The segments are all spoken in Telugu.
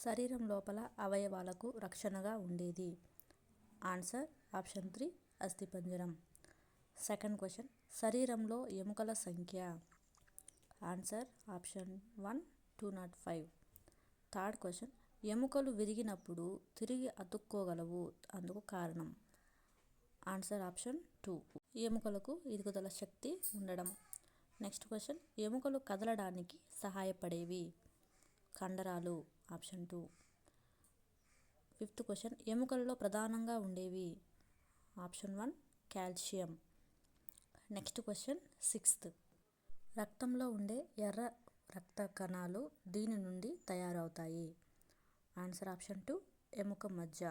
శరీరం లోపల అవయవాలకు రక్షణగా ఉండేది? Answer option 3 అస్థిపంజరం. సెకండ్ క్వశ్చన్, శరీరంలో ఎముకల సంఖ్య? Answer option 1 205. థర్డ్ క్వశ్చన్, ఎముకలు విరిగినప్పుడు తిరిగి అతుక్కోగలవు, అందుకు కారణం? ఆన్సర్ ఆప్షన్ 2 ఎముకలకు ఎదుగుదల శక్తి ఉండడం. నెక్స్ట్ క్వశ్చన్, ఎముకలు కదలడానికి సహాయపడేవి? కండరాలు, ఆప్షన్ 2. ఫిఫ్త్ క్వశ్చన్, ఎముకలలో ప్రధానంగా ఉండేవి? Option 1 calcium. Next question sixth, రక్తంలో ఉండే ఎర్ర రక్త కణాలు దీని నుండి తయారవుతాయి? ఆన్సర్ ఆప్షన్ 2 ఎముక మజ్జ.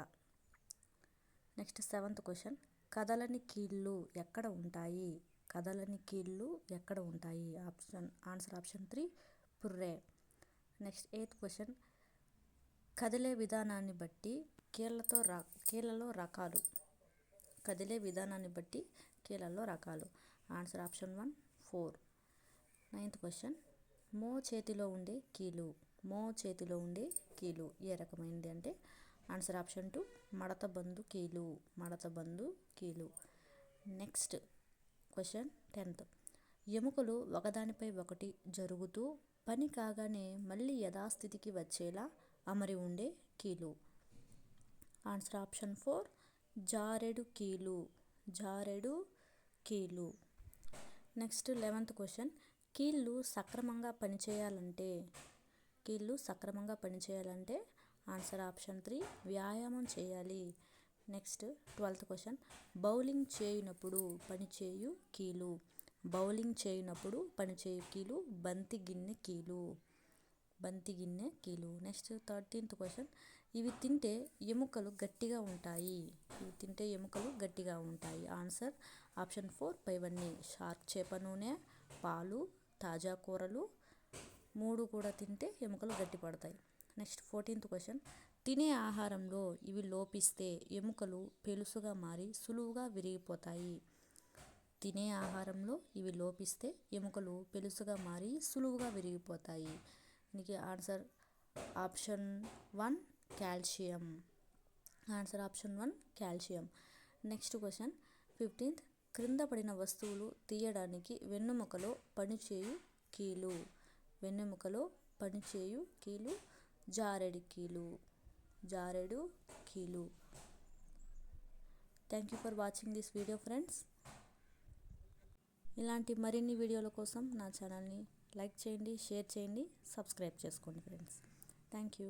నెక్స్ట్ సెవెంత్ క్వశ్చన్, కదలని కీళ్ళు ఎక్కడ ఉంటాయి? కదలని కీళ్ళు ఎక్కడ ఉంటాయి? ఆన్సర్ ఆప్షన్ 3 పుర్రె. నెక్స్ట్ ఎయిత్ క్వశ్చన్, కదిలే విధానాన్ని బట్టి కీళ్ళలో రకాలు? కదిలే విధానాన్ని బట్టి కీళ్ళలో రకాలు. Answer option 1 4. నైన్త్ క్వశ్చన్, మో చేతిలో ఉండే కీలు ఏ రకమైనది అంటే? ఆన్సర్ ఆప్షన్ 2 మడతబందు కీలు. నెక్స్ట్ క్వశ్చన్ 10th, ఎముకలు ఒకదానిపై ఒకటి జరుగుతూ పని కాగానే మళ్ళీ యథాస్థితికి వచ్చేలా అమరి ఉండే కీలు? ఆన్సర్ ఆప్షన్ 4 జారెడు కీలు. నెక్స్ట్ 11th క్వశ్చన్, కీళ్ళు సక్రమంగా పనిచేయాలంటే? ఆన్సర్ ఆప్షన్ 3 వ్యాయామం చేయాలి. నెక్స్ట్ 12th క్వశ్చన్, బౌలింగ్ చేయునప్పుడు పనిచేయు కీలు? బంతి గిన్నె కీలు. నెక్స్ట్ 13th క్వశ్చన్, ఇవి తింటే ఎముకలు గట్టిగా ఉంటాయి. ఆన్సర్ ఆప్షన్ 4 పైవన్నీ. షార్క్ చేప నూనె, పాలు, తాజా కూరలు 3 కూడా తింటే ఎముకలు గట్టిపడతాయి. నెక్స్ట్ 14th క్వశ్చన్, తినే ఆహారంలో ఇవి లోపిస్తే ఎముకలు పెలుసుగా మారి సులువుగా విరిగిపోతాయి? దీనికి answer option 1 calcium. Next question 15th, క్రింద పడిన వస్తువులు తీయడానికి వెన్నెముకలో పనిచేయు కీలు జారెడు కీలు. Thank you for watching this video friends. ఇలాంటి మరిన్ని వీడియోల కోసం నా ఛానల్ని లైక్ చేయండి, షేర్ చేయండి, సబ్స్క్రైబ్ చేసుకోండి ఫ్రెండ్స్. Thank you.